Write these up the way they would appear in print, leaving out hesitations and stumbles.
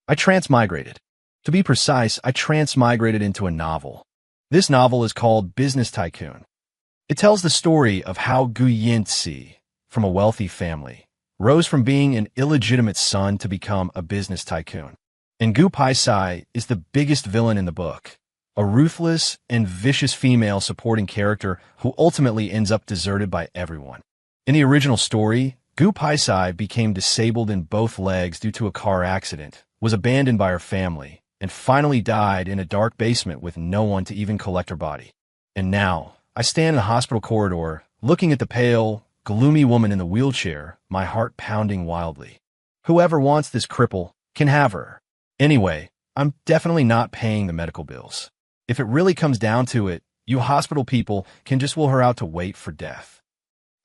I transmigrated. To be precise, I transmigrated into a novel. This novel is called Business Tycoon. It tells the story of how Gu Yintzi, from a wealthy family, rose from being an illegitimate son to become a business tycoon. And Gu Paisai is the biggest villain in the book, a ruthless and vicious female supporting character who ultimately ends up deserted by everyone. In the original story, Gu Paisai became disabled in both legs due to a car accident, was abandoned by her family, and finally died in a dark basement with no one to even collect her body. And now, I stand in the hospital corridor, looking at the pale, gloomy woman in the wheelchair, my heart pounding wildly. Whoever wants this cripple can have her. Anyway, I'm definitely not paying the medical bills. If it really comes down to it, you hospital people can just will her out to wait for death.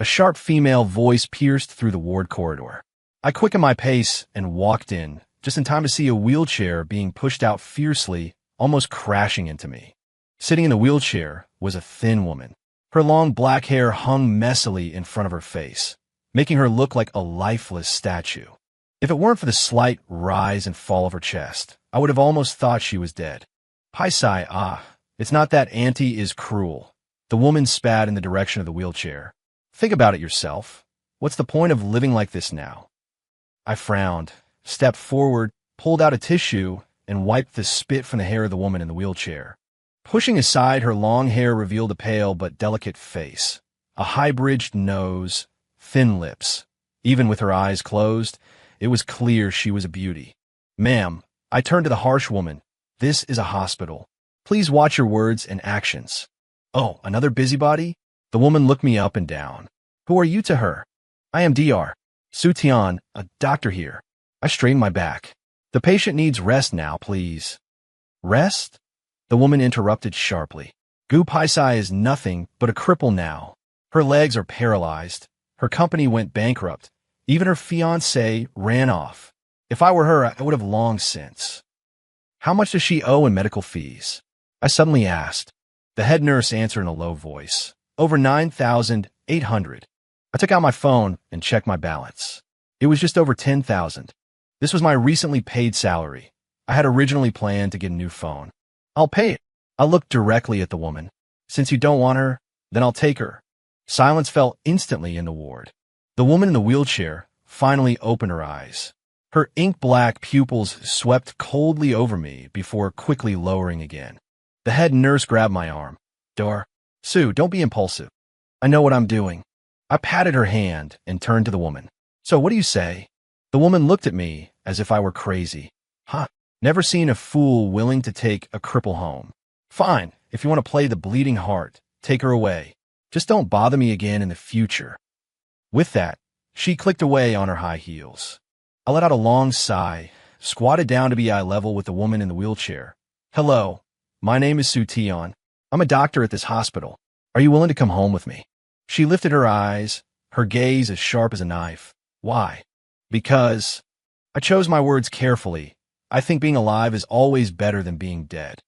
A sharp female voice pierced through the ward corridor. I quickened my pace and walked in, just in time to see a wheelchair being pushed out fiercely, almost crashing into me. Sitting in the wheelchair was a thin woman. Her long black hair hung messily in front of her face, making her look like a lifeless statue. If it weren't for the slight rise and fall of her chest, I would have almost thought she was dead. Paisai, it's not that auntie is cruel. The woman spat in the direction of the wheelchair. Think about it yourself. What's the point of living like this now? I frowned, stepped forward, pulled out a tissue, and wiped the spit from the hair of the woman in the wheelchair. Pushing aside her long hair revealed a pale but delicate face, a high-bridged nose, thin lips. Even with her eyes closed, it was clear she was a beauty. Ma'am, I turned to the harsh woman. This is a hospital. Please watch your words and actions. Oh, another busybody? The woman looked me up and down. Who are you to her? I am Dr. Su Tian, a doctor here. I straightened my back. The patient needs rest now, please. Rest? The woman interrupted sharply. Gu Paisai is nothing but a cripple now. Her legs are paralyzed. Her company went bankrupt. Even her fiancé ran off. If I were her, I would have long since. How much does she owe in medical fees? I suddenly asked. The head nurse answered in a low voice. Over 9,800. I took out my phone and checked my balance. It was just over 10,000. This was my recently paid salary. I had originally planned to get a new phone. I'll pay it. I looked directly at the woman. Since you don't want her, then I'll take her. Silence fell instantly in the ward. The woman in the wheelchair finally opened her eyes. Her ink-black pupils swept coldly over me before quickly lowering again. The head nurse grabbed my arm. Dr. Su, don't be impulsive. I know what I'm doing. I patted her hand and turned to the woman. So what do you say? The woman looked at me as if I were crazy. Huh? Never seen a fool willing to take a cripple home. Fine, if you want to play the bleeding heart, take her away. Just don't bother me again in the future. With that, she clicked away on her high heels. I let out a long sigh, squatted down to be eye level with the woman in the wheelchair. Hello, my name is Su Tian. I'm a doctor at this hospital. Are you willing to come home with me? She lifted her eyes, her gaze as sharp as a knife. Why? Because I chose my words carefully. I think being alive is always better than being dead.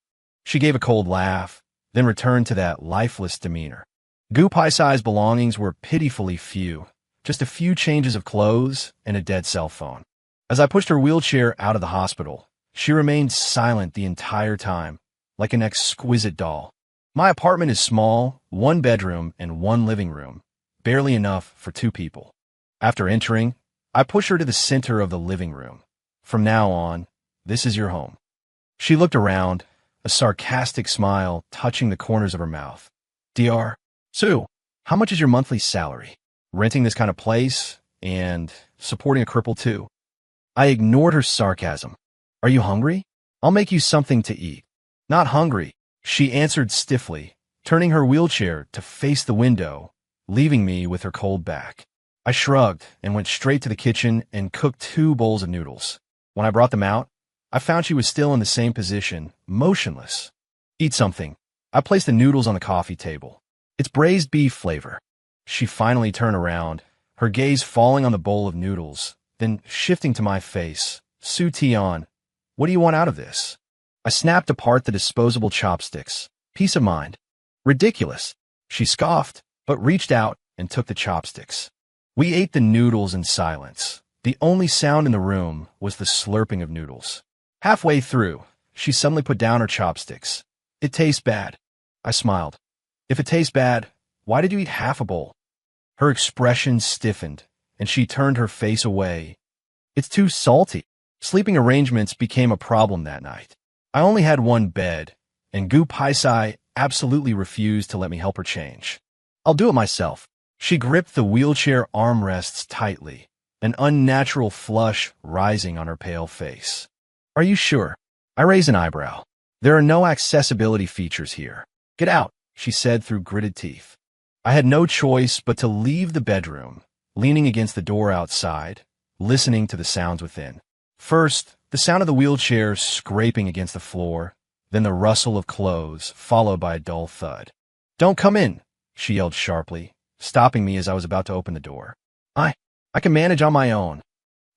She gave a cold laugh, then returned to that lifeless demeanor. Gu Paisai's belongings were pitifully few, just a few changes of clothes and a dead cell phone. As I pushed her wheelchair out of the hospital, she remained silent the entire time, like an exquisite doll. My apartment is small, 1 bedroom and 1 living room, barely enough for 2 people. After entering, I pushed her to the center of the living room. From now on, this is your home. She looked around, a sarcastic smile touching the corners of her mouth. Dr. Su, how much is your monthly salary? Renting this kind of place and supporting a cripple too. I ignored her sarcasm. Are you hungry? I'll make you something to eat. Not hungry, she answered stiffly, turning her wheelchair to face the window, leaving me with her cold back. I shrugged and went straight to the kitchen and cooked 2 bowls of noodles. When I brought them out, I found she was still in the same position, motionless. Eat something. I placed the noodles on the coffee table. It's braised beef flavor. She finally turned around, her gaze falling on the bowl of noodles, then shifting to my face. Su Tian, what do you want out of this? I snapped apart the disposable chopsticks. Peace of mind. Ridiculous. She scoffed, but reached out and took the chopsticks. We ate the noodles in silence. The only sound in the room was the slurping of noodles. Halfway through, she suddenly put down her chopsticks. It tastes bad. I smiled. If it tastes bad, why did you eat half a bowl? Her expression stiffened, and she turned her face away. It's too salty. Sleeping arrangements became a problem that night. I only had one bed, and Gu Paisai absolutely refused to let me help her change. I'll do it myself. She gripped the wheelchair armrests tightly, an unnatural flush rising on her pale face. Are you sure? I raised an eyebrow. There are no accessibility features here. Get out, she said through gritted teeth. I had no choice but to leave the bedroom, leaning against the door outside, listening to the sounds within. First, the sound of the wheelchair scraping against the floor, then the rustle of clothes, followed by a dull thud. Don't come in, she yelled sharply, stopping me as I was about to open the door. I can manage on my own.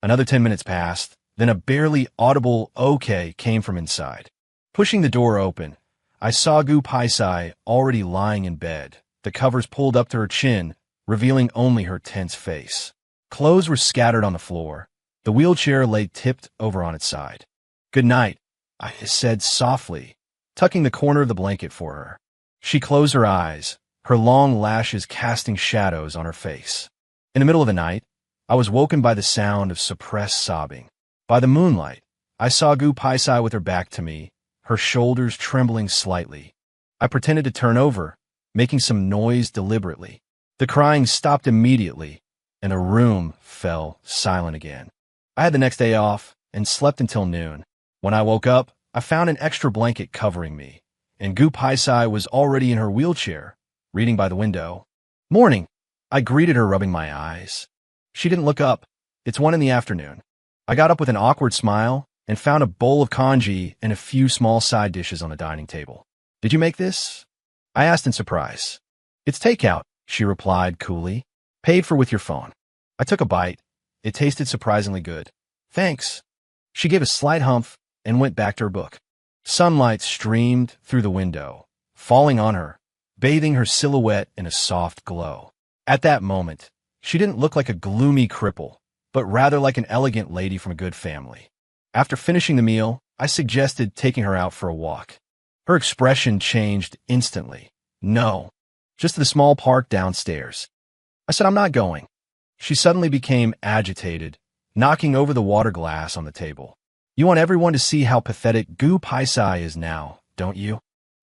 Another 10 minutes passed, then a barely audible okay came from inside. Pushing the door open, I saw Gu Paisai already lying in bed, the covers pulled up to her chin, revealing only her tense face. Clothes were scattered on the floor. The wheelchair lay tipped over on its side. Good night, I said softly, tucking the corner of the blanket for her. She closed her eyes, her long lashes casting shadows on her face. In the middle of the night, I was woken by the sound of suppressed sobbing. By the moonlight, I saw Gu Paisai with her back to me, her shoulders trembling slightly. I pretended to turn over, making some noise deliberately. The crying stopped immediately, and the room fell silent again. I had the next day off and slept until noon. When I woke up, I found an extra blanket covering me, and Gu Paisai was already in her wheelchair, reading by the window. Morning, I greeted her, rubbing my eyes. She didn't look up. It's 1 p.m. I got up with an awkward smile and found a bowl of congee and a few small side dishes on the dining table. Did you make this? I asked in surprise. It's takeout, she replied coolly. Paid for with your phone. I took a bite. It tasted surprisingly good. Thanks. She gave a slight humph and went back to her book. Sunlight streamed through the window, falling on her, bathing her silhouette in a soft glow. At that moment, she didn't look like a gloomy cripple, but rather like an elegant lady from a good family. After finishing the meal, I suggested taking her out for a walk. Her expression changed instantly. No, just to the small park downstairs. I said, I'm not going. She suddenly became agitated, knocking over the water glass on the table. You want everyone to see how pathetic Gu Paisai is now, don't you?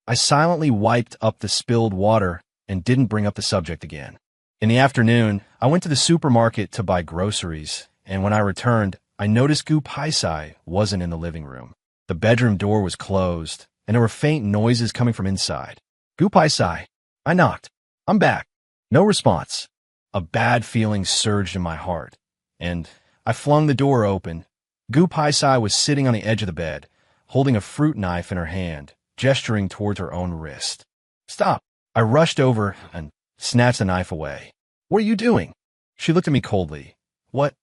I silently wiped up the spilled water and didn't bring up the subject again. In the afternoon, I went to the supermarket to buy groceries, and when I returned, I noticed Gu Paisai wasn't in the living room. The bedroom door was closed, and there were faint noises coming from inside. Gu Paisai. I knocked. I'm back. No response. A bad feeling surged in my heart, and I flung the door open. Gu Paisai was sitting on the edge of the bed, holding a fruit knife in her hand, gesturing towards her own wrist. Stop. I rushed over and snatched the knife away. What are you doing? She looked at me coldly. What?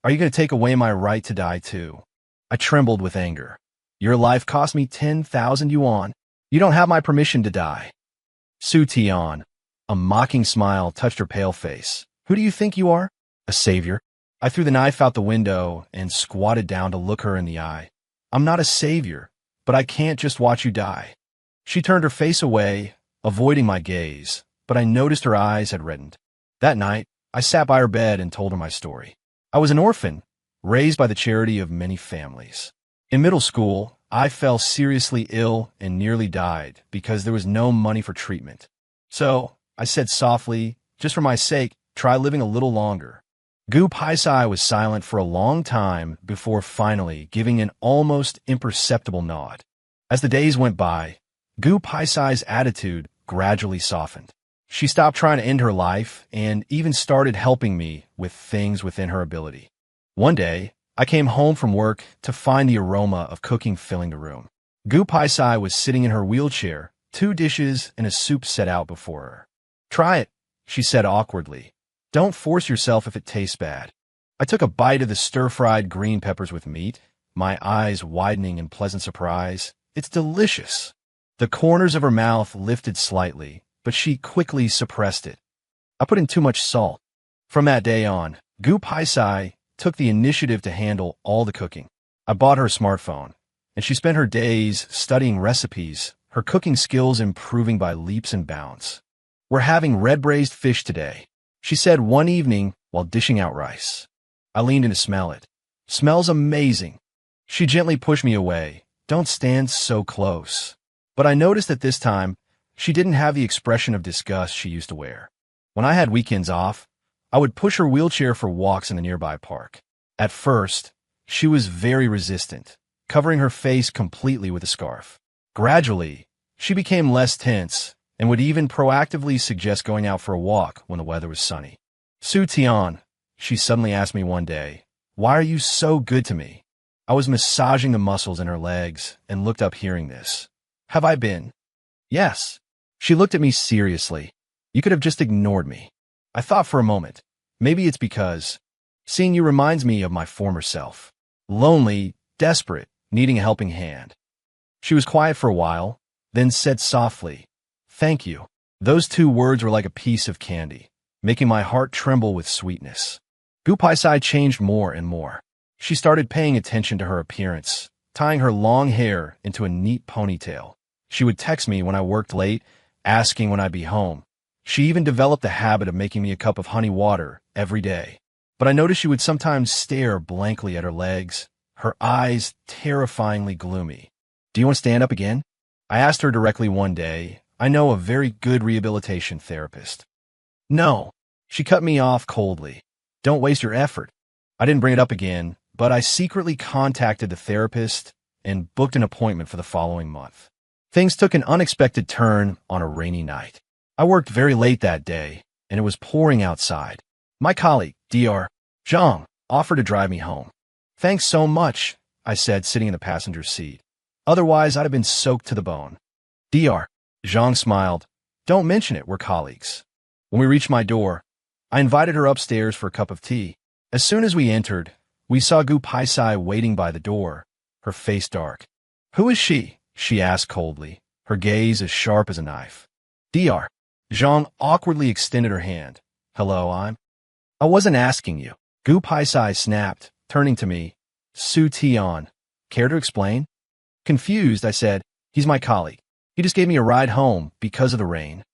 Are you going to take away my right to die too? I trembled with anger. Your life cost me 10,000 yuan. You don't have my permission to die. Su Tian. A mocking smile touched her pale face. Who do you think you are? A savior? I threw the knife out the window and squatted down to look her in the eye. I'm not a savior, but I can't just watch you die. She turned her face away, avoiding my gaze, but I noticed her eyes had reddened. That night, I sat by her bed and told her my story. I was an orphan, raised by the charity of many families. In middle school, I fell seriously ill and nearly died because there was no money for treatment. So, I said softly, just for my sake, try living a little longer. Gu Paisai was silent for a long time before finally giving an almost imperceptible nod. As the days went by, Gu Paisai's attitude gradually softened. She stopped trying to end her life and even started helping me with things within her ability. One day, I came home from work to find the aroma of cooking filling the room. Gu Paisai was sitting in her wheelchair, 2 dishes and a soup set out before her. Try it, she said awkwardly. Don't force yourself if it tastes bad. I took a bite of the stir-fried green peppers with meat, my eyes widening in pleasant surprise. It's delicious. The corners of her mouth lifted slightly, but she quickly suppressed it. I put in too much salt. From that day on, Gu Paisai took the initiative to handle all the cooking. I bought her a smartphone, and she spent her days studying recipes, her cooking skills improving by leaps and bounds. "We're having red-braised fish today," she said one evening while dishing out rice. I leaned in to smell it. "Smells amazing." She gently pushed me away. "Don't stand so close." But I noticed that this time, she didn't have the expression of disgust she used to wear. When I had weekends off, I would push her wheelchair for walks in the nearby park. At first, she was very resistant, covering her face completely with a scarf. Gradually, she became less tense and would even proactively suggest going out for a walk when the weather was sunny. "Su Tian," she suddenly asked me one day, "why are you so good to me?" I was massaging the muscles in her legs and looked up hearing this. "Have I been?" "Yes." She looked at me seriously. "You could have just ignored me." I thought for a moment. Maybe it's because seeing you reminds me of my former self. Lonely, desperate, needing a helping hand. She was quiet for a while, then said softly, "Thank you." Those two words were like a piece of candy, making my heart tremble with sweetness. Gu Paisai changed more and more. She started paying attention to her appearance, tying her long hair into a neat ponytail. She would text me when I worked late, asking when I'd be home. She even developed the habit of making me a cup of honey water every day. But I noticed she would sometimes stare blankly at her legs, her eyes terrifyingly gloomy. "Do you want to stand up again?" I asked her directly one day. I know a very good rehabilitation therapist. "No." She cut me off coldly. "Don't waste your effort." I didn't bring it up again, but I secretly contacted the therapist and booked an appointment for the following month. Things took an unexpected turn on a rainy night. I worked very late that day, and it was pouring outside. My colleague, Dr. Zhang, offered to drive me home. "Thanks so much," I said, sitting in the passenger seat. "Otherwise, I'd have been soaked to the bone." "Dr. Zhang smiled. "Don't mention it, we're colleagues." When we reached my door, I invited her upstairs for a cup of tea. As soon as we entered, we saw Gu Paisai waiting by the door, her face dark. "Who is she?" she asked coldly, her gaze as sharp as a knife. "Dr. Zhang awkwardly extended her hand. "Hello, I wasn't asking you." Gu Paisai snapped, turning to me. "Su Tian, care to explain?" Confused, I said, "He's my colleague. He just gave me a ride home because of the rain."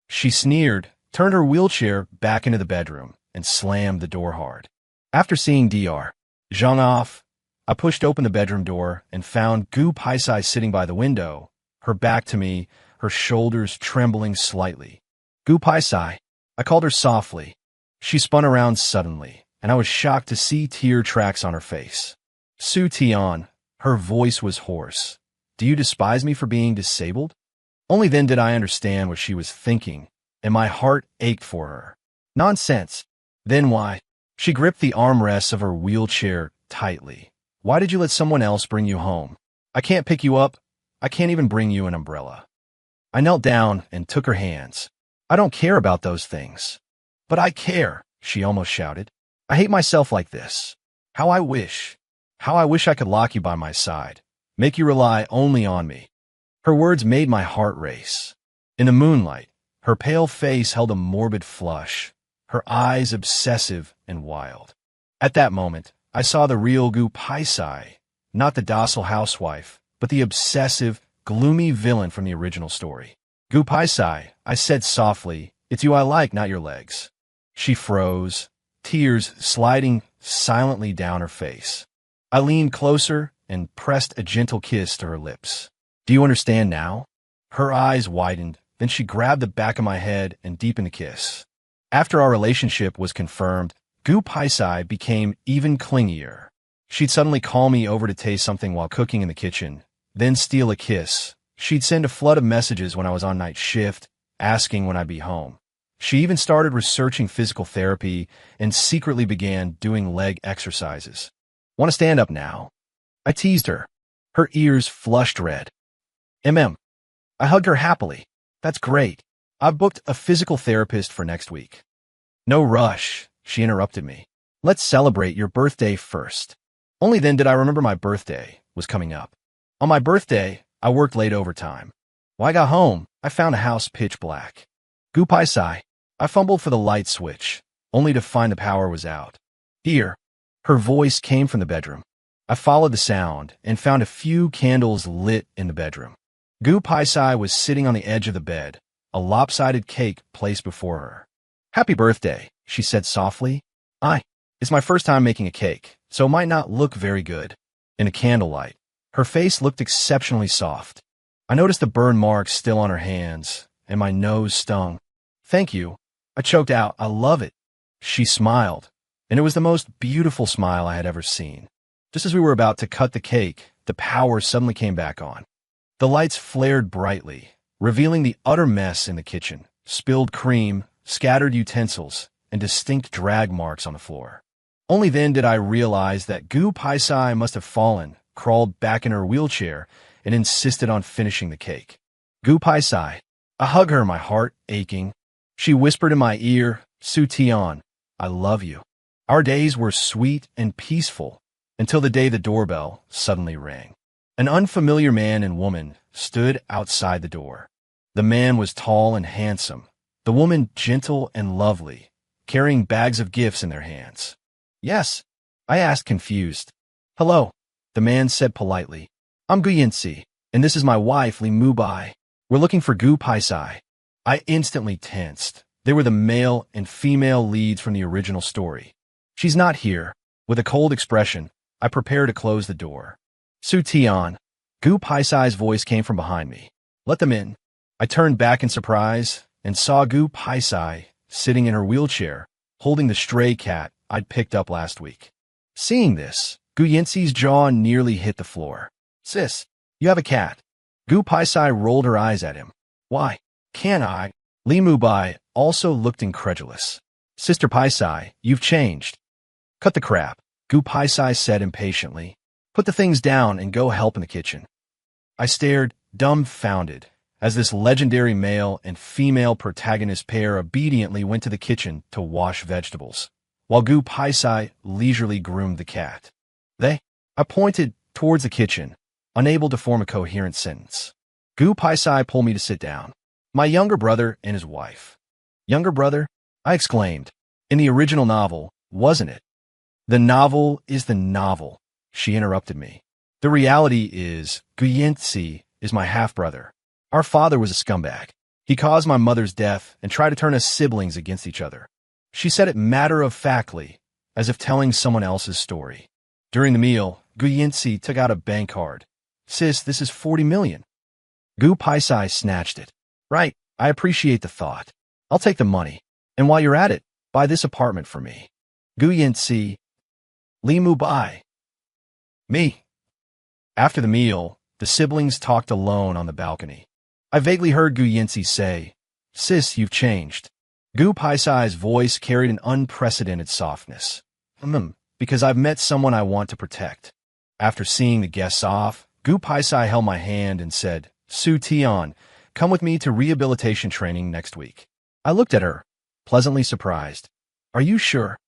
She sneered, turned her wheelchair back into the bedroom, and slammed the door hard. After seeing Dr. Zhang off, I pushed open the bedroom door and found Gu Paisai sitting by the window, her back to me, her shoulders trembling slightly. "Gu Paisai," I called her softly. She spun around suddenly, and I was shocked to see tear tracks on her face. "Su Tian," her voice was hoarse. "Do you despise me for being disabled?" Only then did I understand what she was thinking, and my heart ached for her. "Nonsense." "Then why?" She gripped the armrests of her wheelchair tightly. "Why did you let someone else bring you home? I can't pick you up. I can't even bring you an umbrella." I knelt down and took her hands. "I don't care about those things." "But I care," she almost shouted. "I hate myself like this. How I wish I could lock you by my side, make you rely only on me." Her words made my heart race. In the moonlight, her pale face held a morbid flush, her eyes obsessive and wild. At that moment, I saw the real Gu Paisai, not the docile housewife, but the obsessive, gloomy villain from the original story. "Gu Paisai," I said softly, "it's you I like, not your legs." She froze, tears sliding silently down her face. I leaned closer and pressed a gentle kiss to her lips. "Do you understand now?" Her eyes widened, then she grabbed the back of my head and deepened the kiss. After our relationship was confirmed, Gu Paisai became even clingier. She'd suddenly call me over to taste something while cooking in the kitchen, then steal a kiss. She'd send a flood of messages when I was on night shift, asking when I'd be home. She even started researching physical therapy and secretly began doing leg exercises. "Want to stand up now?" I teased her. Her ears flushed red. I hugged her happily. "That's great. I've booked a physical therapist for next week." "No rush," she interrupted me. "Let's celebrate your birthday first." Only then did I remember my birthday was coming up. On my birthday, I worked late overtime. When I got home, I found the house pitch black. "Gu Paisai," I fumbled for the light switch, only to find the power was out. "Dear," her voice came from the bedroom. I followed the sound and found a few candles lit in the bedroom. Gu Paisai was sitting on the edge of the bed, a lopsided cake placed before her. "Happy birthday," she said softly. It's my first time making a cake, so it might not look very good. In the candlelight, her face looked exceptionally soft. I noticed the burn marks still on her hands, and my nose stung. "Thank you," I choked out. "I love it." She smiled, and it was the most beautiful smile I had ever seen. Just as we were about to cut the cake, the power suddenly came back on. The lights flared brightly, revealing the utter mess in the kitchen: spilled cream, scattered utensils, and distinct drag marks on the floor. Only then did I realize that Gu Paisai must have fallen, crawled back in her wheelchair, and insisted on finishing the cake. Gu Paisai. I hugged her, my heart aching. She whispered in my ear, "Su Tian, I love you." Our days were sweet and peaceful until the day the doorbell suddenly rang. An unfamiliar man and woman stood outside the door. The man was tall and handsome, the woman gentle and lovely, carrying bags of gifts in their hands. "Yes?" I asked, confused. "Hello," the man said politely. "I'm Gu Yinsi, and this is my wife, Li Mubai. We're looking for Gu Paisai." I instantly tensed. They were the male and female leads from the original story. "She's not here." With a cold expression, I prepared to close the door. "Su Tian." Gu Paisai's voice came from behind me. "Let them in." I turned back in surprise and saw Gu Paisai sitting in her wheelchair, holding the stray cat I'd picked up last week. Seeing this, Gu Yinsi's jaw nearly hit the floor. "Sis, you have a cat." Gu Paisai rolled her eyes at him. "Why can't I?" Li Mubai also looked incredulous. "Sister Paisai, you've changed." "Cut the crap," Gu Paisai said impatiently. "Put the things down and go help in the kitchen." I stared, dumbfounded, as this legendary male and female protagonist pair obediently went to the kitchen to wash vegetables, while Gu Paisai leisurely groomed the cat. I pointed towards the kitchen, unable to form a coherent sentence. Gu Paisai pulled me to sit down. "My younger brother and his wife." "Younger brother?" I exclaimed. "In the original novel, wasn't it?" "The novel is the novel," she interrupted me. "The reality is, Gu Yinsi is my half-brother. Our father was a scumbag. He caused my mother's death and tried to turn us siblings against each other." She said it matter-of-factly, as if telling someone else's story. During the meal, Gu Yinsi took out a bank card. "Sis, this is 40 million. Gu Paisai snatched it. "Right, I appreciate the thought. I'll take the money. And while you're at it, buy this apartment for me." Gu Yinsi. Li Mubai. Me. After the meal, the siblings talked alone on the balcony. I vaguely heard Gu Yinsi say, "Sis, you've changed." Gu Paisai's voice carried an unprecedented softness. Because I've met someone I want to protect." After seeing the guests off, Gu Paisai held my hand and said, "Su Tian, come with me to rehabilitation training next week." I looked at her, pleasantly surprised. "Are you sure?"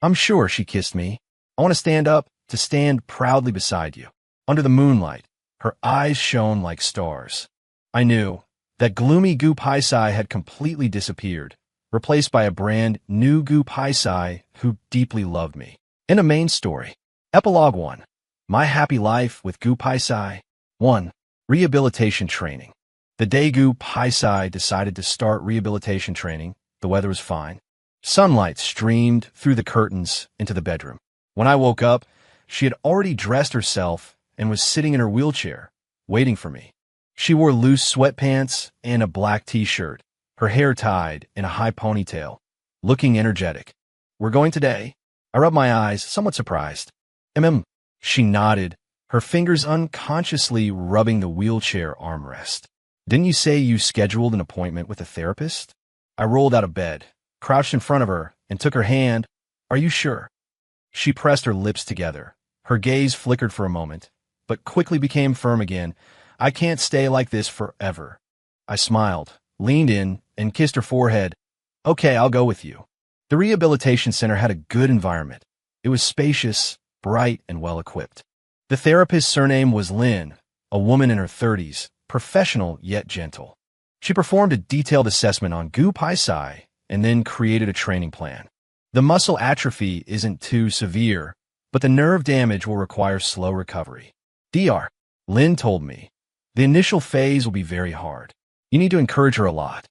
"I'm sure," she kissed me. "I want to stand up, to stand proudly beside you." Under the moonlight, her eyes shone like stars. I knew that gloomy Gu Paisai had completely disappeared, replaced by a brand new Gu Paisai who deeply loved me. In a main story. Epilogue 1. My happy life with Gu Paisai. 1. Rehabilitation training. The day Gu Paisai decided to start rehabilitation training, the weather was fine. Sunlight streamed through the curtains into the bedroom. When I woke up, she had already dressed herself and was sitting in her wheelchair, waiting for me. She wore loose sweatpants and a black t-shirt, her hair tied in a high ponytail, looking energetic. "We're going today?" I rubbed my eyes, somewhat surprised. She nodded, her fingers unconsciously rubbing the wheelchair armrest. "Didn't you say you scheduled an appointment with a therapist?" I rolled out of bed, crouched in front of her, and took her hand. "Are you sure?" She pressed her lips together. Her gaze flickered for a moment, but quickly became firm again. "I can't stay like this forever." I smiled, leaned in, and kissed her forehead. "Okay, I'll go with you." The rehabilitation center had a good environment. It was spacious, bright, and well-equipped. The therapist's surname was Lin, a woman in her 30s, professional yet gentle. She performed a detailed assessment on Gu Paisai and then created a training plan. "The muscle atrophy isn't too severe, but the nerve damage will require slow recovery. Dr. Lin told me. The initial phase will be very hard. You need to encourage her a lot.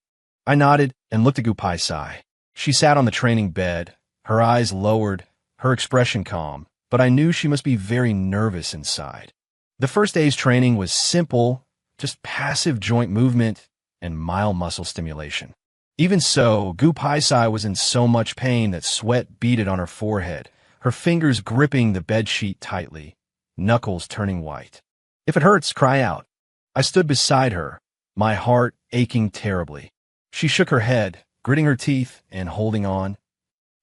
I nodded and looked at Gupai Sai. She sat on the training bed, her eyes lowered, her expression calm, but I knew she must be very nervous inside. The first day's training was simple, just passive joint movement and mild muscle stimulation. Even so, Gupai Sai was in so much pain that sweat beaded on her forehead, her fingers gripping the bedsheet tightly, knuckles turning white. If it hurts, cry out. I stood beside her, my heart aching terribly. She shook her head, gritting her teeth and holding on.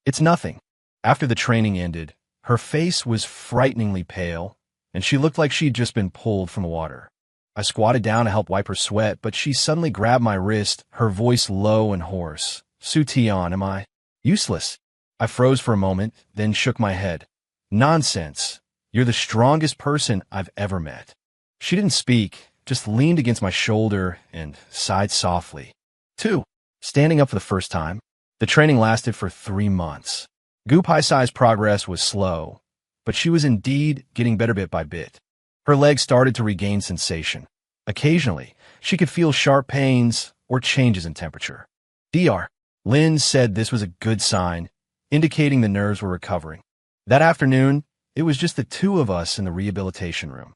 It's nothing. After the training ended, her face was frighteningly pale, and she looked like she'd just been pulled from the water. I squatted down to help wipe her sweat, but she suddenly grabbed my wrist, her voice low and hoarse. Su Tian, am I useless? I froze for a moment, then shook my head. Nonsense. You're the strongest person I've ever met. She didn't speak, just leaned against my shoulder and sighed softly. 2. Standing up for the first time. The training lasted for 3 months. Gupai Sai's progress was slow, but she was indeed getting better bit by bit. Her legs started to regain sensation. Occasionally, she could feel sharp pains or changes in temperature. Dr. Lin said this was a good sign, indicating the nerves were recovering. That afternoon, it was just the two of us in the rehabilitation room.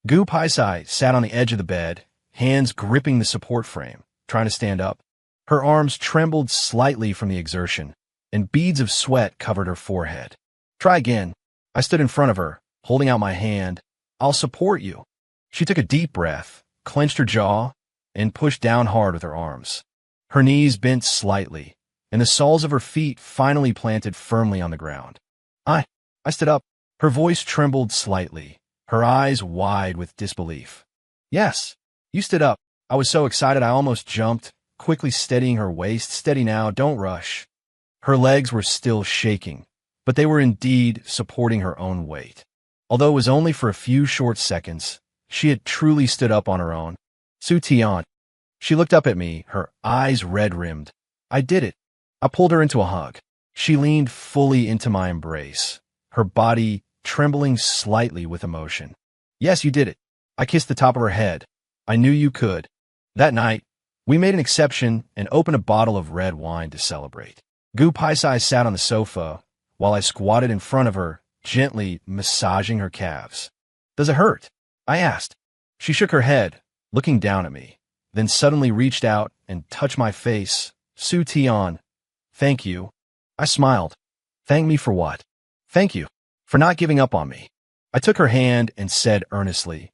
Gupai Sai sat on the edge of the bed, hands gripping the support frame, trying to stand up. Her arms trembled slightly from the exertion, and beads of sweat covered her forehead. Try again. I stood in front of her, holding out my hand. I'll support you. She took a deep breath, clenched her jaw, and pushed down hard with her arms. Her knees bent slightly, and the soles of her feet finally planted firmly on the ground. I stood up. Her voice trembled slightly, her eyes wide with disbelief. Yes, you stood up. I was so excited I almost jumped, quickly steadying her waist. Steady now, don't rush. Her legs were still shaking, but they were indeed supporting her own weight. Although it was only for a few short seconds, she had truly stood up on her own. Su Tian. She looked up at me, her eyes red-rimmed. I did it. I pulled her into a hug. She leaned fully into my embrace, her body trembling slightly with emotion. Yes, you did it. I kissed the top of her head. I knew you could. That night, we made an exception and opened a bottle of red wine to celebrate. Gupai Sai sat on the sofa, while I squatted in front of her, gently massaging her calves. Does it hurt? I asked. She shook her head, looking down at me, then suddenly reached out and touched my face. Su Tian. Thank you. I smiled. Thank me for what? Thank you for not giving up on me. I took her hand and said earnestly,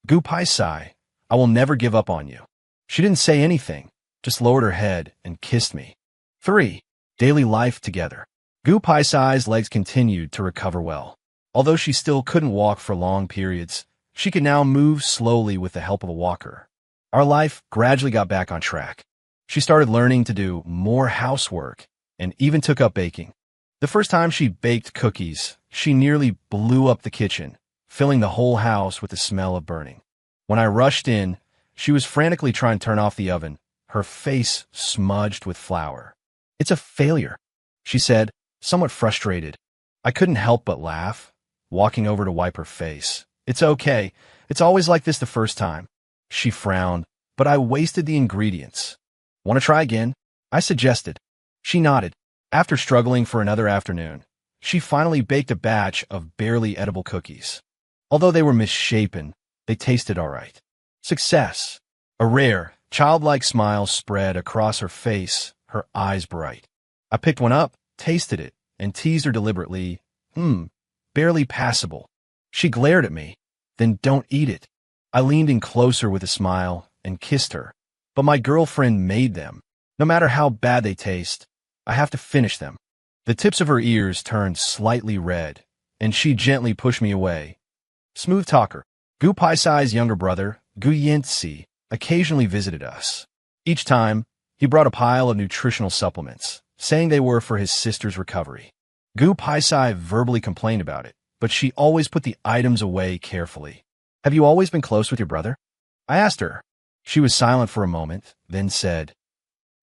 Gupai Sai, I will never give up on you. She didn't say anything, just lowered her head and kissed me. 3. Daily life together. Gupai Sai's legs continued to recover well. Although she still couldn't walk for long periods, she could now move slowly with the help of a walker. Our life gradually got back on track. She started learning to do more housework and even took up baking. The first time she baked cookies, she nearly blew up the kitchen, filling the whole house with the smell of burning. When I rushed in, she was frantically trying to turn off the oven, her face smudged with flour. It's a failure, she said, somewhat frustrated. I couldn't help but laugh, walking over to wipe her face. It's okay. It's always like this the first time. She frowned, but I wasted the ingredients. Want to try again? I suggested. She nodded. After struggling for another afternoon, she finally baked a batch of barely edible cookies. Although they were misshapen, they tasted all right. Success. A rare, childlike smile spread across her face, her eyes bright. I picked one up, tasted it, and teased her deliberately. Barely passable. She glared at me. Then don't eat it. I leaned in closer with a smile and kissed her. But my girlfriend made them. No matter how bad they taste, I have to finish them. The tips of her ears turned slightly red, and she gently pushed me away. Smooth talker. Gupai Sai's younger brother, Gu Yintsi, occasionally visited us. Each time, he brought a pile of nutritional supplements, saying they were for his sister's recovery. Gupai Sai verbally complained about it, but she always put the items away carefully. Have you always been close with your brother? I asked her. She was silent for a moment, then said,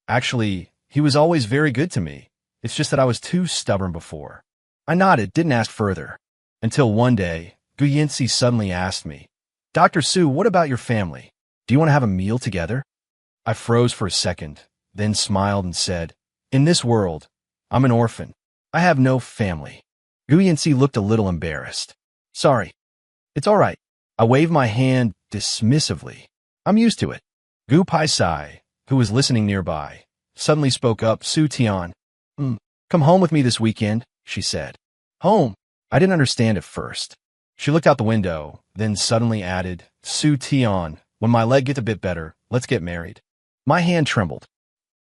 Actually, he was always very good to me. It's just that I was too stubborn before. I nodded, didn't ask further. Until one day, Gu Yinzi suddenly asked me, Dr. Su, what about your family? Do you want to have a meal together? I froze for a second, then smiled and said, in this world, I'm an orphan. I have no family. Gu Yinzi looked a little embarrassed. Sorry. It's all right. I waved my hand dismissively. I'm used to it. Gu Paisai, who was listening nearby, suddenly spoke up. Su Tian. Come home with me this weekend, she said. Home? I didn't understand at first. She looked out the window, then suddenly added, Su Tian, when my leg gets a bit better, let's get married. My hand trembled.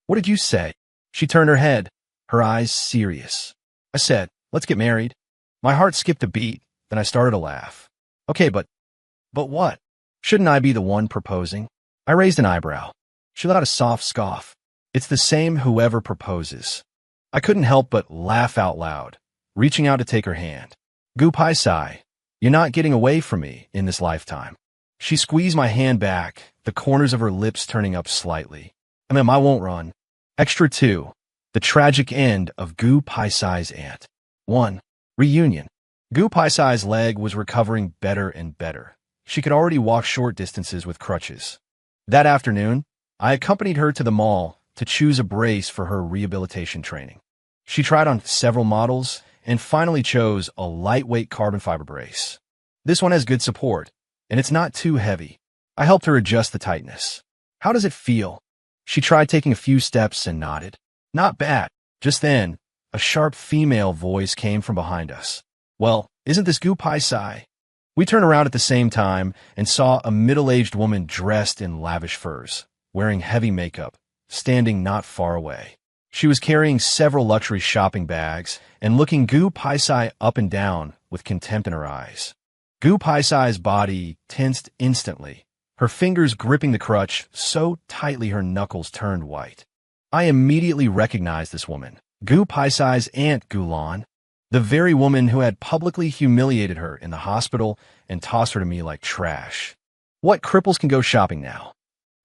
What did you say? She turned her head, her eyes serious. I said, let's get married. My heart skipped a beat, then I started to laugh. Okay, but what? Shouldn't I be the one proposing? I raised an eyebrow. She let out a soft scoff. It's the same whoever proposes. I couldn't help but laugh out loud, reaching out to take her hand. Gu Paisai, you're not getting away from me in this lifetime. She squeezed my hand back, the corners of her lips turning up slightly. I won't run. Extra 2. The tragic end of Gu Paisai's aunt. 1. Reunion. Gu Paisai's leg was recovering better and better. She could already walk short distances with crutches. That afternoon, I accompanied her to the mall to choose a brace for her rehabilitation training. She tried on several models and finally chose a lightweight carbon fiber brace. This one has good support, and it's not too heavy. I helped her adjust the tightness. How does it feel? She tried taking a few steps and nodded. Not bad. Just then, a sharp female voice came from behind us. Well, isn't this Gu Paisai? We turned around at the same time and saw a middle-aged woman dressed in lavish furs, wearing heavy makeup, standing not far away. She was carrying several luxury shopping bags and looking Gu Paisai up and down with contempt in her eyes. Gu Paisai's body tensed instantly, her fingers gripping the crutch so tightly her knuckles turned white. I immediately recognized this woman, Gu Paisai's aunt Gulan, the very woman who had publicly humiliated her in the hospital and tossed her to me like trash. What cripples can go shopping now?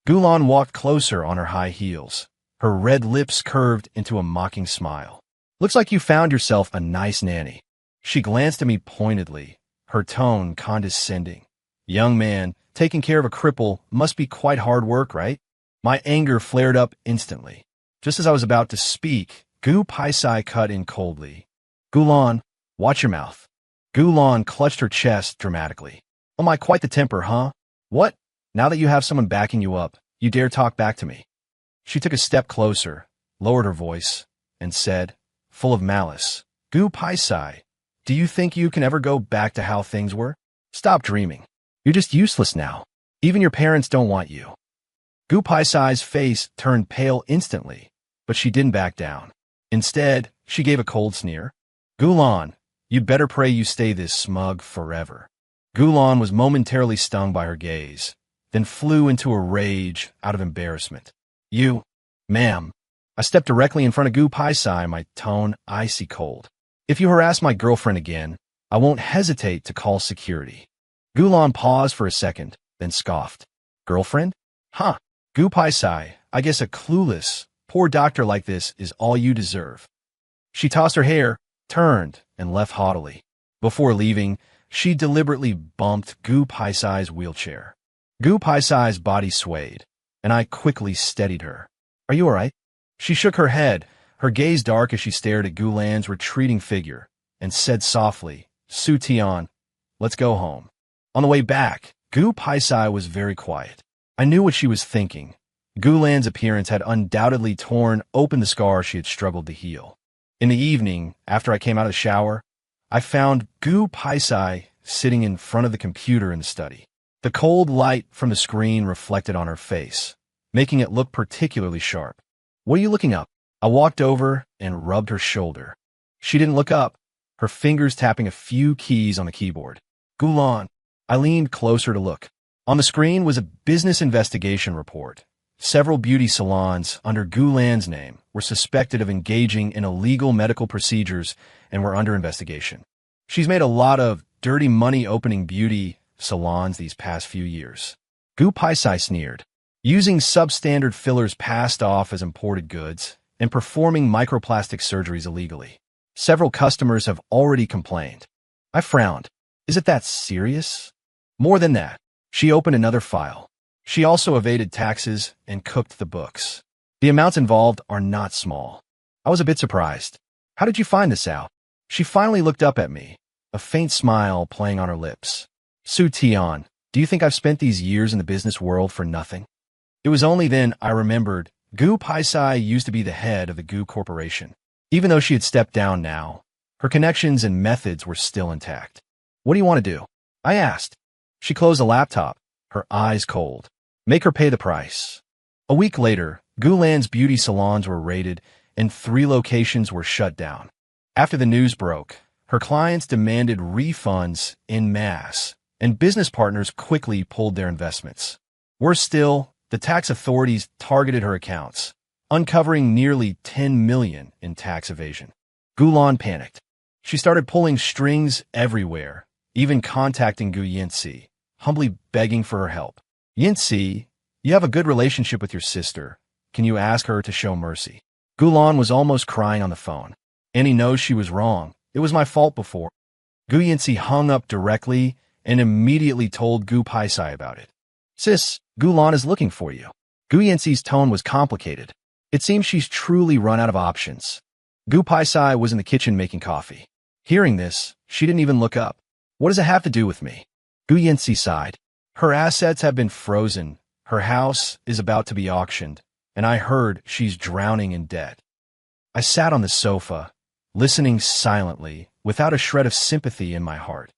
Gulan walked closer on her high heels, her red lips curved into a mocking smile. Looks like you found yourself a nice nanny. She glanced at me pointedly, her tone condescending. Young man, taking care of a cripple must be quite hard work, right? My anger flared up instantly. Just as I was about to speak, Gu Paisai cut in coldly. Gulan, watch your mouth. Gulan clutched her chest dramatically. Oh my, quite the temper, huh? What? Now that you have someone backing you up, you dare talk back to me? She took a step closer, lowered her voice, and said, full of malice, Gu Paisai, do you think you can ever go back to how things were? Stop dreaming. You're just useless now. Even your parents don't want you. Gu Paisai's face turned pale instantly, but she didn't back down. Instead, she gave a cold sneer. Gulan, you'd better pray you stay this smug forever. Gulan was momentarily stung by her gaze, then flew into a rage out of embarrassment. You, ma'am. I stepped directly in front of Gu Paisai, my tone icy cold. If you harass my girlfriend again, I won't hesitate to call security. Gulan paused for a second, then scoffed. Girlfriend? Huh. Gu Paisai, I guess a clueless, poor doctor like this is all you deserve. She tossed her hair, turned, and left haughtily. Before leaving, she deliberately bumped Gu Paisai's wheelchair. Gu Paisai's body swayed, and I quickly steadied her. Are you all right? She shook her head, her gaze dark as she stared at Gulan's retreating figure, and said softly, Su Tian, let's go home. On the way back, Gu Paisai was very quiet. I knew what she was thinking. Gulan's appearance had undoubtedly torn open the scar she had struggled to heal. In the evening, after I came out of the shower, I found Gu Paisai sitting in front of the computer in the study. The cold light from the screen reflected on her face, making it look particularly sharp. What are you looking up? I walked over and rubbed her shoulder. She didn't look up, her fingers tapping a few keys on the keyboard. Gulan. I leaned closer to look. On the screen was a business investigation report. Several beauty salons under Gulan's name were suspected of engaging in illegal medical procedures and were under investigation. She's made a lot of dirty money opening beauty salons these past few years. Gu Paisai sneered. Using substandard fillers passed off as imported goods and performing microplastic surgeries illegally. Several customers have already complained. I frowned. Is it that serious? More than that. She opened another file. She also evaded taxes and cooked the books. The amounts involved are not small. I was a bit surprised. How did you find this out? She finally looked up at me, a faint smile playing on her lips. Su Tian, do you think I've spent these years in the business world for nothing? It was only then I remembered Gu Paisai used to be the head of the Gu Corporation. Even though she had stepped down now, her connections and methods were still intact. What do you want to do? I asked. She closed the laptop, her eyes cold. Make her pay the price. A week later, Gulan's beauty salons were raided and 3 locations were shut down. After the news broke, her clients demanded refunds en masse, and business partners quickly pulled their investments. Worse still, the tax authorities targeted her accounts, uncovering nearly 10 million in tax evasion. Gulan panicked. She started pulling strings everywhere, even contacting Gu Yinci, humbly begging for her help. Yinci, you have a good relationship with your sister. Can you ask her to show mercy? Gulan was almost crying on the phone. Annie knows she was wrong. It was my fault before. Gu Yinci hung up directly and immediately told Gu Paisai about it. Sis, Gulan is looking for you. Gu Yinci's tone was complicated. It seems she's truly run out of options. Gu Paisai was in the kitchen making coffee. Hearing this, she didn't even look up. What does it have to do with me? Gu Yinci sighed. Her assets have been frozen. Her house is about to be auctioned, and I heard she's drowning in debt. I sat on the sofa, listening silently, without a shred of sympathy in my heart.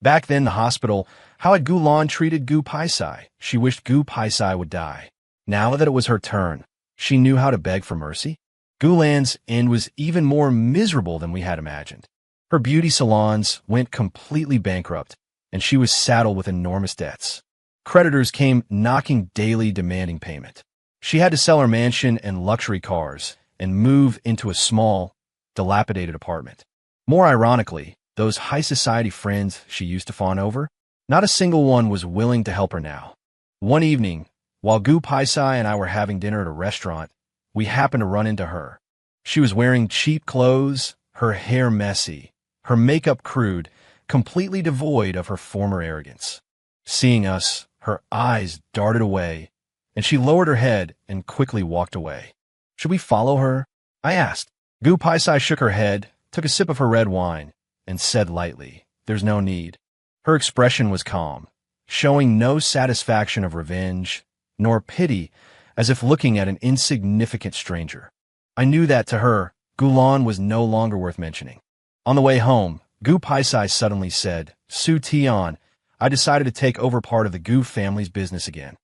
Back then in the hospital, how had Gulan treated Gu Paisai? She wished Gu Paisai would die. Now that it was her turn, she knew how to beg for mercy. Gulan's end was even more miserable than we had imagined. Her beauty salons went completely bankrupt, and she was saddled with enormous debts. Creditors came knocking daily, demanding payment. She had to sell her mansion and luxury cars and move into a small, dilapidated apartment. More ironically, those high society friends she used to fawn over, not a single one was willing to help her now. One evening, while Gu Paisai and I were having dinner at a restaurant, we happened to run into her. She was wearing cheap clothes, her hair messy, her makeup crude, completely devoid of her former arrogance. Seeing us, her eyes darted away, and she lowered her head and quickly walked away. Should we follow her? I asked. Gu Paisai shook her head, took a sip of her red wine, and said lightly, "There's no need." Her expression was calm, showing no satisfaction of revenge, nor pity, as if looking at an insignificant stranger. I knew that to her, Gulan was no longer worth mentioning. On the way home, Gu Paisai suddenly said, "Su Tian, I decided to take over part of the Gu family's business again."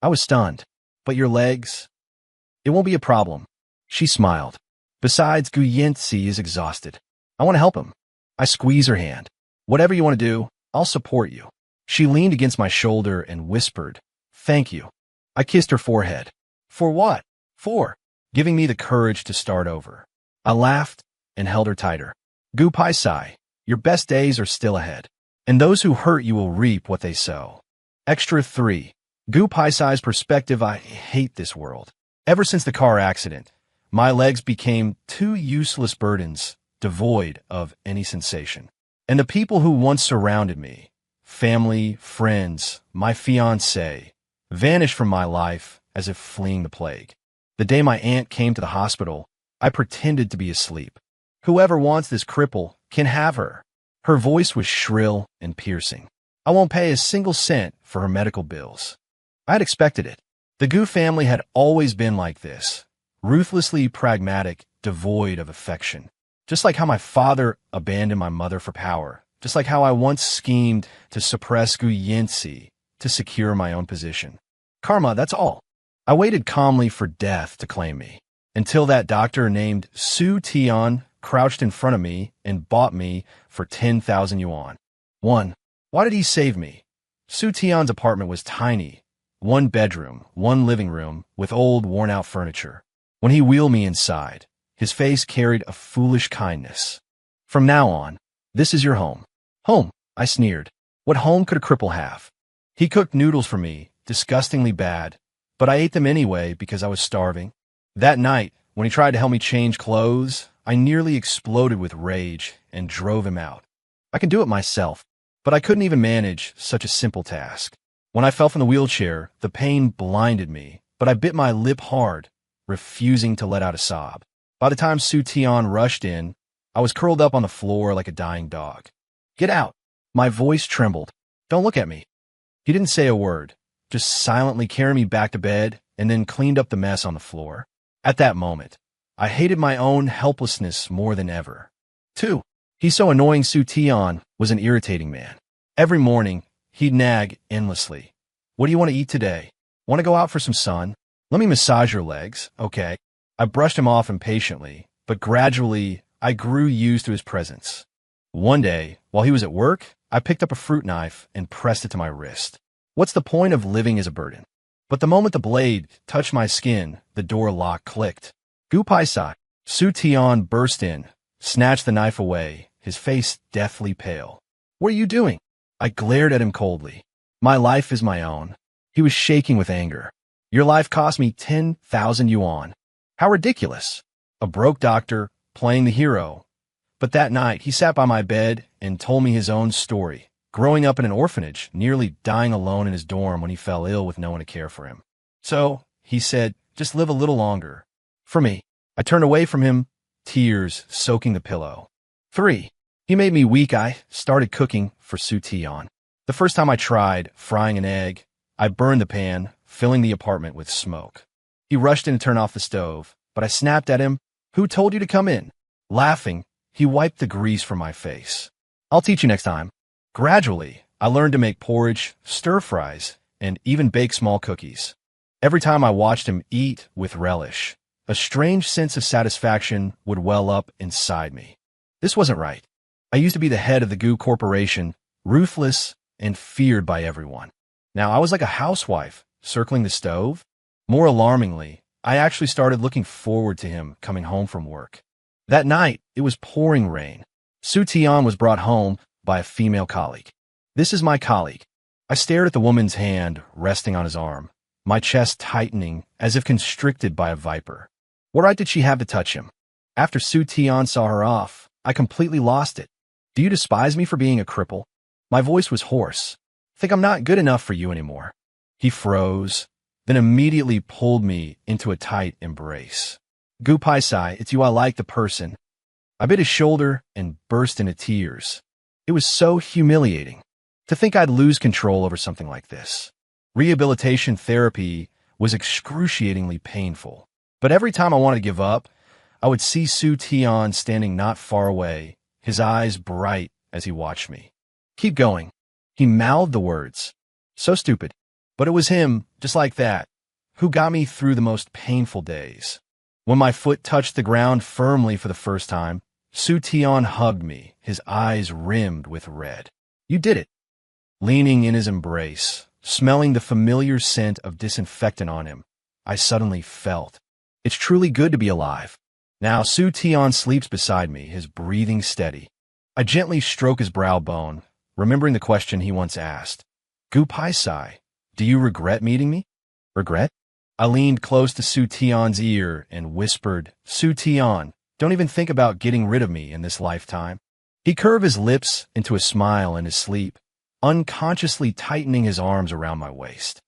I was stunned. "But your legs?" "It won't be a problem." She smiled. "Besides, Gu Yinci is exhausted. I want to help him." I squeezed her hand. "Whatever you want to do, I'll support you." She leaned against my shoulder and whispered, "Thank you." I kissed her forehead. "For what?" "For giving me the courage to start over." I laughed and held her tighter. "Gu Paisai, your best days are still ahead, and those who hurt you will reap what they sow." Extra 3. Gu Paisai's perspective. I hate this world. Ever since the car accident, my legs became 2 useless burdens, devoid of any sensation. And the people who once surrounded me, family, friends, my fiancé, vanished from my life as if fleeing the plague. The day my aunt came to the hospital, I pretended to be asleep. "Whoever wants this cripple can have her." Her voice was shrill and piercing. "I won't pay a single cent for her medical bills." I had expected it. The Gu family had always been like this, ruthlessly pragmatic, devoid of affection. Just like how my father abandoned my mother for power, just like how I once schemed to suppress Gu Yinci to secure my own position. Karma, that's all. I waited calmly for death to claim me, until that doctor named Su Tian crouched in front of me and bought me for 10,000 yuan. 1. Why did he save me? Su Tian's apartment was tiny, 1 bedroom, 1 living room, with old, worn-out furniture. When he wheeled me inside, his face carried a foolish kindness. "From now on, this is your home." "Home?" I sneered. What home could a cripple have? He cooked noodles for me, disgustingly bad, but I ate them anyway because I was starving. That night, when he tried to help me change clothes, I nearly exploded with rage and drove him out. I can do it myself. But I couldn't even manage such a simple task. When I fell from the wheelchair, the pain blinded me, but I bit my lip hard, refusing to let out a sob. By the time Su Tian rushed in, I was curled up on the floor like a dying dog. Get out! My voice trembled. Don't look at me. He didn't say a word, just silently carried me back to bed and then cleaned up the mess on the floor. At that moment, I hated my own helplessness more than ever. 2. He's so annoying. Su Tian was an irritating man. Every morning, he'd nag endlessly. What do you want to eat today? Want to go out for some sun? Let me massage your legs, okay? I brushed him off impatiently, but gradually, I grew used to his presence. One day, while he was at work, I picked up a fruit knife and pressed it to my wrist. What's the point of living as a burden? But the moment the blade touched my skin, the door lock clicked. Gu Pai Sai. Su Tian burst in, snatched the knife away, his face deathly pale. What are you doing? I glared at him coldly. My life is my own. He was shaking with anger. Your life cost me 10,000 yuan. How ridiculous. A broke doctor playing the hero. But that night, he sat by my bed and told me his own story, growing up in an orphanage, nearly dying alone in his dorm when he fell ill with no one to care for him. So, he said, just live a little longer. For me, I turned away from him, tears soaking the pillow. 3. He made me weak. I started cooking for Su Tian. The first time I tried frying an egg, I burned the pan, filling the apartment with smoke. He rushed in to turn off the stove, but I snapped at him. Who told you to come in? Laughing, he wiped the grease from my face. I'll teach you next time. Gradually, I learned to make porridge, stir fries, and even bake small cookies. Every time I watched him eat with relish, a strange sense of satisfaction would well up inside me. This wasn't right. I used to be the head of the Gu Corporation, ruthless and feared by everyone. Now I was like a housewife, circling the stove. More alarmingly, I actually started looking forward to him coming home from work. That night, it was pouring rain. Su Tian was brought home by a female colleague. This is my colleague. I stared at the woman's hand resting on his arm, my chest tightening as if constricted by a viper. What right did she have to touch him? After Su Tian saw her off, I completely lost it. Do you despise me for being a cripple? My voice was hoarse. Think I'm not good enough for you anymore. He froze, then immediately pulled me into a tight embrace. Gu Pai Sai, it's you I like, the person. I bit his shoulder and burst into tears. It was so humiliating. To think I'd lose control over something like this. Rehabilitation therapy was excruciatingly painful. But every time I wanted to give up, I would see Su Tian standing not far away, his eyes bright as he watched me. Keep going. He mouthed the words. So stupid. But it was him, just like that, who got me through the most painful days. When my foot touched the ground firmly for the first time, Su Tian hugged me, his eyes rimmed with red. You did it. Leaning in his embrace, smelling the familiar scent of disinfectant on him, I suddenly felt. It's truly good to be alive. Now Su Tian sleeps beside me, his breathing steady. I gently stroke his brow bone, remembering the question he once asked. Gu Pai Sai, do you regret meeting me? Regret? I leaned close to Su Tian's ear and whispered, Su Tian, don't even think about getting rid of me in this lifetime. He curved his lips into a smile in his sleep, unconsciously tightening his arms around my waist.